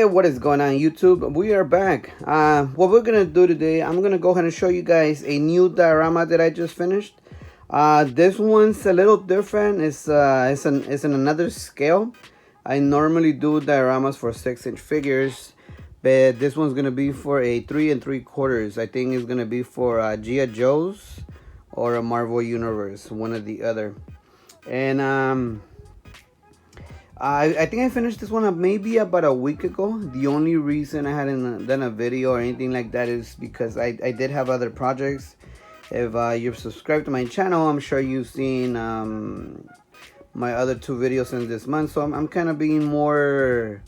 what is going on YouTube? We are back. What we're gonna do today, I'm gonna go ahead and show you guys a new diorama that I just finished. This one's a little different. It's in another scale. I normally do dioramas for 6-inch figures, but this one's gonna be for a 3 3/4. I think it's gonna be for G.I Joes or a Marvel Universe, one or the other. And I think I finished this one up maybe about a week ago. The only reason I hadn't done a video or anything like that is because I did have other projects. If you're subscribed to my channel, I'm sure you've seen my other 2 videos in this month. So I'm kind of being more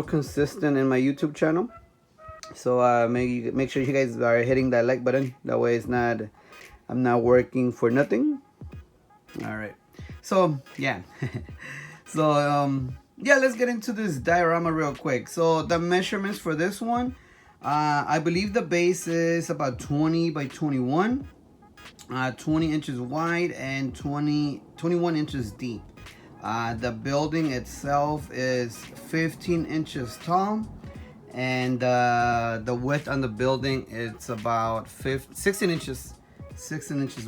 consistent in my YouTube channel. So make sure you guys are hitting that like button. That way I'm not working for nothing. All right. So yeah. So yeah, let's get into this diorama real quick. So the measurements for this one, I believe the base is about 20 by 21, 20 inches wide and 21 inches deep. The building itself is 15 inches tall, and the width on the building, it's about 16 inches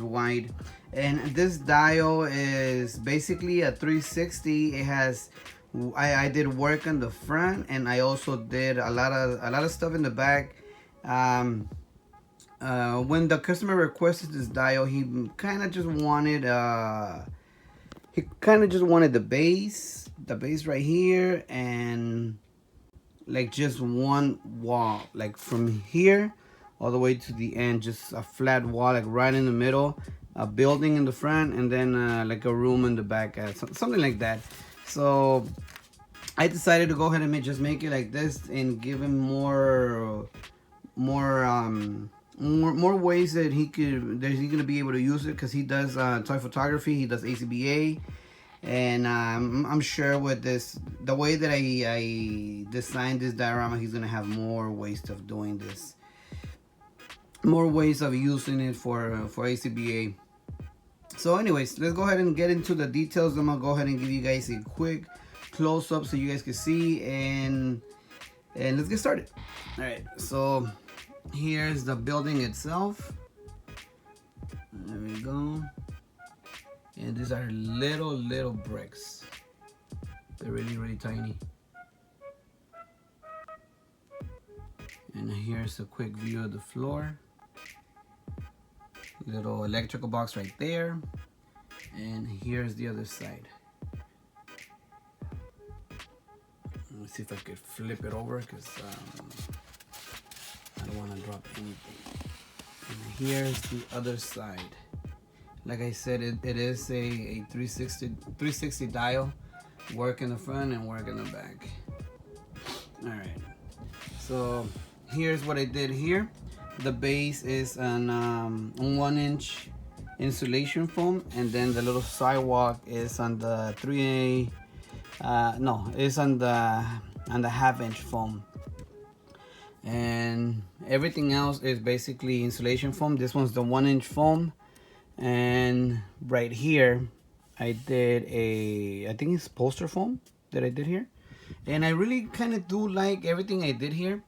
wide. And this dial is basically a 360. It has I did work on the front, and I also did a lot of stuff in the back. When the customer requested this dial, he kind of just wanted the base right here, and like just one wall, like from here all the way to the end, just a flat wall, like right in the middle, a building in the front, and then like a room in the back, something like that. So I decided to go ahead and just make it like this and give him more ways that he's gonna be able to use it, because he does toy photography, he does ACBA. And I'm sure with the way that I designed this diorama, he's gonna have more ways of doing this, more ways of using it for ACBA. So anyways, let's go ahead and get into the details. I'm gonna go ahead and give you guys a quick close-up so you guys can see, and let's get started. All right, so here's the building itself. There we go. And these are little bricks. They're really tiny. And here's a quick view of the floor. Little electrical box right there. And here's the other side. Let me see if I could flip it over, because I don't want to drop anything. And here's the other side. Like I said, it is a 360 dial. Work in the front and work in the back. All right. So here's what I did here. The base is an 1-inch insulation foam, and then the little sidewalk is on the 3A. No, it's on the 1/2-inch foam. And everything else is basically insulation foam. This one's the 1-inch foam. And right here I did I think it's poster foam that I did here, and I really kind of do like everything I did here.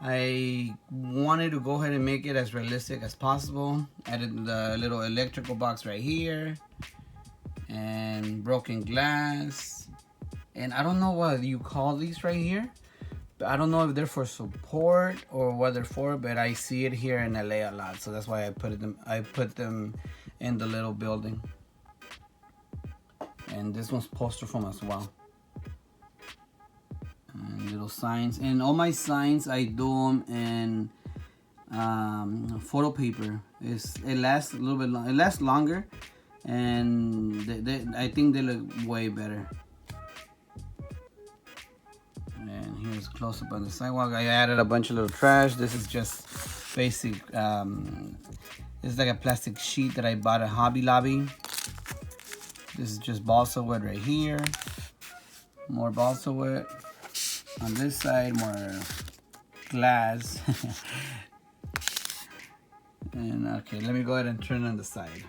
I wanted to go ahead and make it as realistic as possible. Added the little electrical box right here, and broken glass, and I don't know what you call these right here. I don't know if they're for support or what they're for, but I see it here in LA a lot, so that's why I put them in the little building. And this one's poster foam as well. And little signs, and all my signs I do them in photo paper. It lasts a little bit long. It lasts longer, and I think they look way better. And here's a close-up on the sidewalk. I added a bunch of little trash. This is just basic. It's like a plastic sheet that I bought at Hobby Lobby. This is just balsa wood right here. More balsa wood. On this side, more glass. And okay, let me go ahead and turn on the side.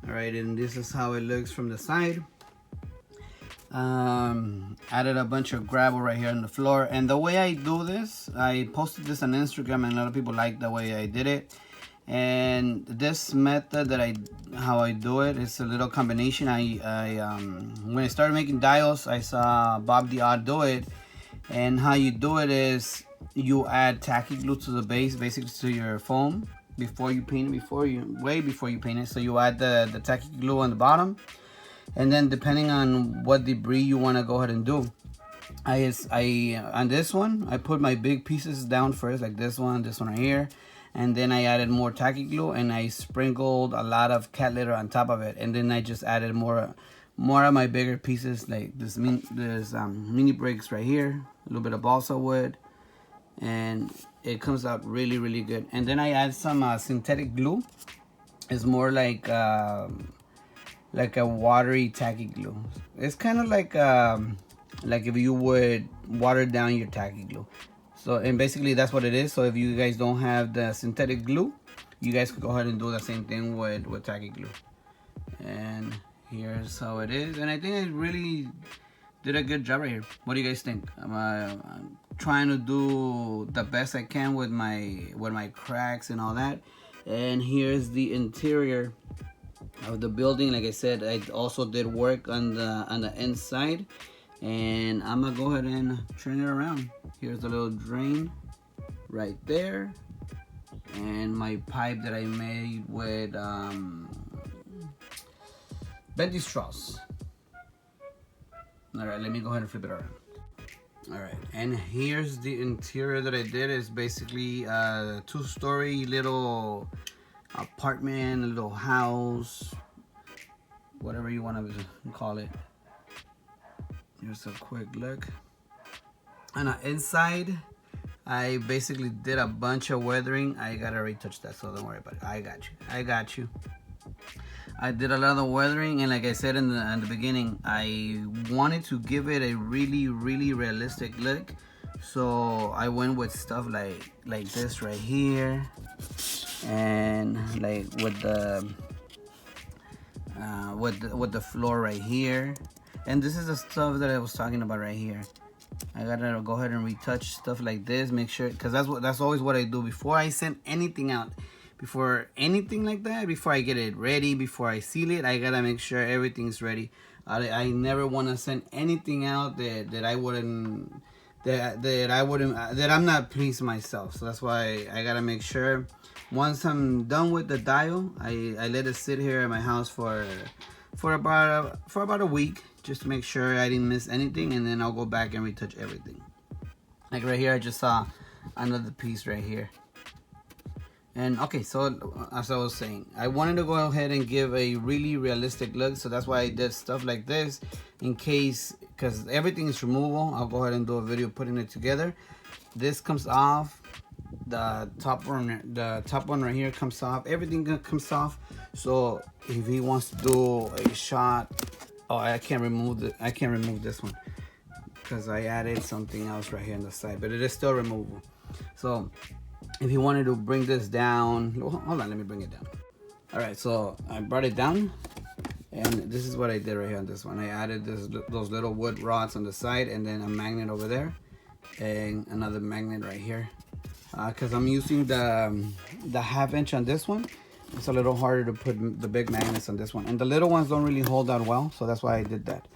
All right, and this is how it looks from the side. Added a bunch of gravel right here on the floor. And the way I do this, I posted this on Instagram and a lot of people like the way I did it. And this method that how I do it, it's a little combination. When I started making dials, I saw Bob the Odd do it. And how you do it is you add tacky glue to the base, basically to your foam before you paint it, way before you paint it. So you add the tacky glue on the bottom, and then depending on what debris you want to go ahead and do, on this one I put my big pieces down first, like this one right here, and then I added more tacky glue and I sprinkled a lot of cat litter on top of it, and then I just added more of my bigger pieces, like this mini bricks right here, a little bit of balsa wood, and it comes out really good. And then I add some synthetic glue. It's more like a watery tacky glue. It's kind of like if you would water down your tacky glue. So, and basically that's what it is. So if you guys don't have the synthetic glue, you guys could go ahead and do the same thing with tacky glue. And here's how it is. And I think I really did a good job right here. What do you guys think? I'm trying to do the best I can with my cracks and all that. And here's the interior of the building. Like I said, I also did work on the inside, and I'm gonna go ahead and turn it around. Here's the little drain right there, and my pipe that I made with bendy straws. All right, let me go ahead and flip it around. All right, and here's the interior that I did. Is basically a 2-story little apartment, a little house, whatever you want to call it. Here's a quick look. On the inside, I basically did a bunch of weathering. I gotta retouch that, so don't worry about it. I got you. I did a lot of weathering, and like I said in the beginning, I wanted to give it a really realistic look. So I went with stuff like this right here, and like with the floor right here. And this is the stuff that I was talking about right here. I gotta go ahead and retouch stuff like this, make sure, because that's always what I do before I send anything out. Before anything like that, before I get it ready, before I seal it, I gotta make sure everything's ready. I never want to send anything out that I'm not pleased myself. So that's why I gotta make sure. Once I'm done with the dial, I let it sit here at my house for about a week, just to make sure I didn't miss anything, and then I'll go back and retouch everything. Like right here, I just saw another piece right here. And okay, so as I was saying, I wanted to go ahead and give a really realistic look, so that's why I did stuff like this, in case, because everything is removable. I'll go ahead and do a video putting it together. This comes off, the top one right here comes off, everything comes off. So if he wants to do a shot, oh, I can't remove this one because I added something else right here on the side, but it is still removable. So if you wanted to bring this down, hold on, let me bring it down. All right, so I brought it down, and this is what I did right here on this one. I added those little wood rods on the side, and then a magnet over there, and another magnet right here. Because I'm using the 1/2 inch on this one, it's a little harder to put the big magnets on this one, and the little ones don't really hold that well, so that's why I did that.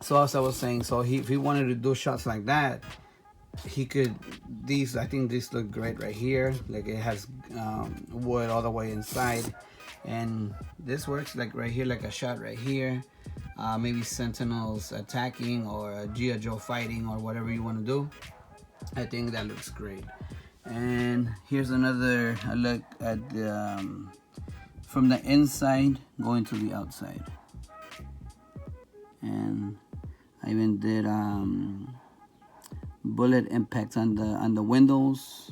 So as I was saying, so if he wanted to do shots like that, he could, I think these look great right here. Like it has wood all the way inside, and this works like right here, like a shot right here. Maybe sentinels attacking, or a G.I Joe fighting, or whatever you want to do. I think that looks great. And here's another look at the from the inside going to the outside. And I even did bullet impacts on the windows.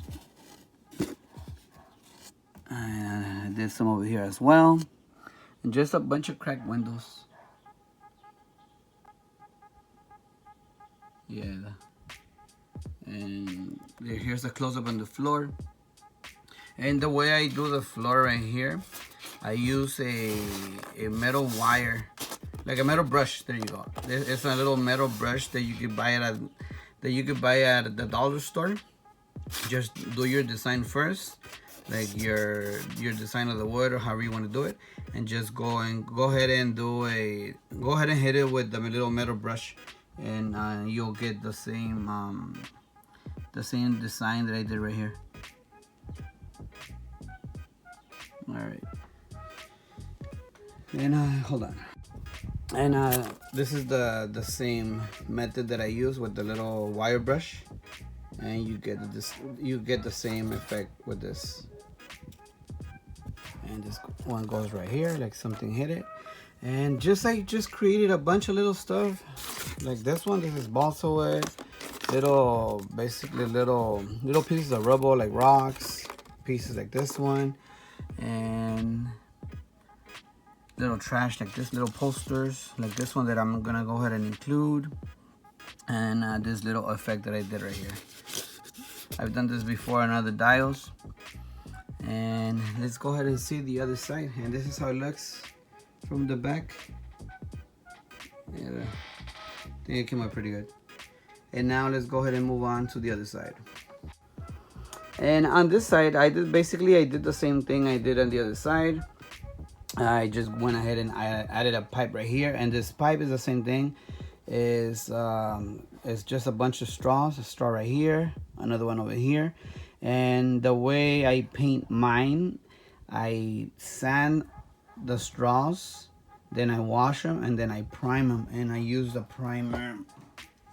And I did some over here as well, and just a bunch of cracked windows. Yeah, and here's a close-up on the floor. And the way I do the floor right here, I use a metal wire like a metal brush. There you go. It's a little metal brush that you could buy at the dollar store. Just do your design first, like your design of the wood or however you want to do it, and just go ahead and hit it with the little metal brush, and you'll get the same design that I did right here. All right, and hold on. And this is the same method that I use with the little wire brush, and you get the same effect with this. And this one goes right here, like something hit it, and just created a bunch of little stuff like this one. This is balsa wood, basically little pieces of rubble, like rocks, pieces like this one, and little trash like this, little posters like this one that I'm gonna go ahead and include, and this little effect that I did right here. I've done this before on other dials, and let's go ahead and see the other side. And this is how it looks from the back. Yeah, I think it came out pretty good. And now let's go ahead and move on to the other side. And on this side, I did the same thing I did on the other side. I just went ahead and I added a pipe right here, and this pipe is the same thing. It's just a bunch of straws, a straw right here, another one over here. And the way I paint mine, I sand the straws, then I wash them, and then I prime them, and I use the primer.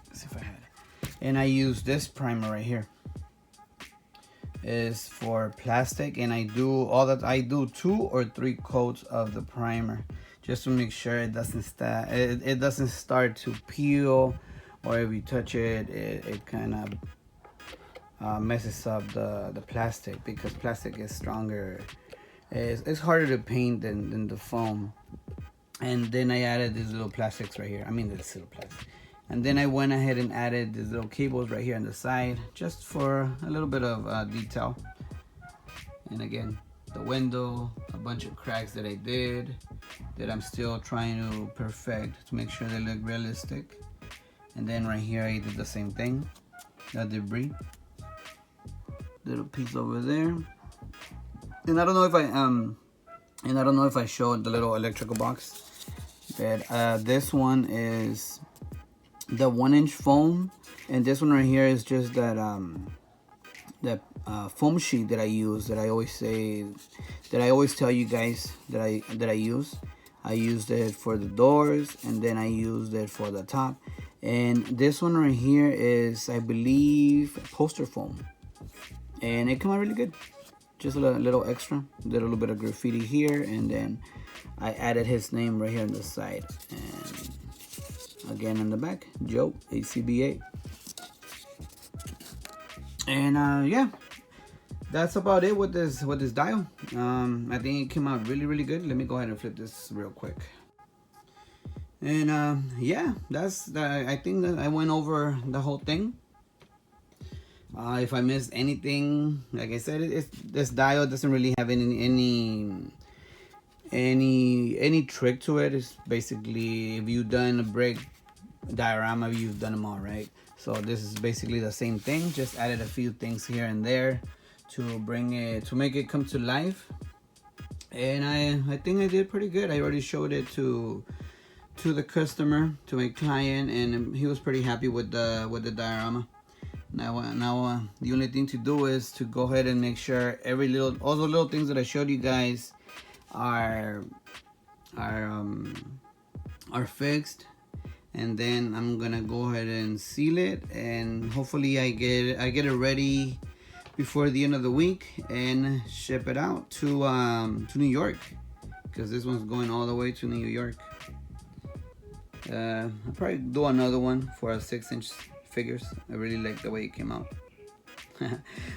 Let's see if I had it. And I use this primer right here. Is for plastic, and I do 2 or 3 coats of the primer just to make sure it doesn't start to peel, or if you touch it, it kind of messes up the plastic, because plastic is stronger. It's harder to paint than the foam. And then I added these little plastics right here. This little plastic. And then I went ahead and added these little cables right here on the side, just for a little bit of detail. And again, the window, a bunch of cracks that I did, that I'm still trying to perfect to make sure they look realistic. And then right here, I did the same thing, the debris, little piece over there. And I don't know if I showed the little electrical box, but this one is the 1-inch foam, and this one right here is just that foam sheet that I use, that I always tell you guys that I use. I used it for the doors, and then I used it for the top. And this one right here is, I believe, poster foam, and it came out really good. Just a little extra, did a little bit of graffiti here, and then I added his name right here on the side, and again on the back, Joe, A.C.B.A. And yeah, that's about it with this dial. I think it came out really good. Let me go ahead and flip this real quick. And yeah, I think that I went over the whole thing. If I missed anything, like I said, this dial doesn't really have any trick to it. It's basically, if you've done a brick diorama, you've done them all, right? So this is basically the same thing, just added a few things here and there to make it come to life. And I think I did pretty good. I already showed it to the customer, to my client, and he was pretty happy with the diorama. Now the only thing to do is to go ahead and make sure all the little things that I showed you guys are fixed, and then I'm gonna go ahead and seal it, and hopefully I get it ready before the end of the week and ship it out to New York, because this one's going all the way to New York. I'll probably do another one for a 6-inch figures. I really like the way it came out.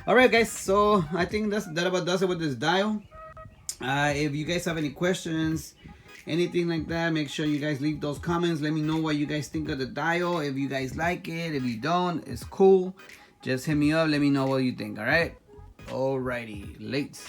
Alright guys, so I think that about does it with this dial. If you guys have any questions, anything like that, make sure you guys leave those comments. Let me know what you guys think of the dial. If you guys like it, if you don't, it's cool. Just hit me up, let me know what you think. Alright, alrighty, late.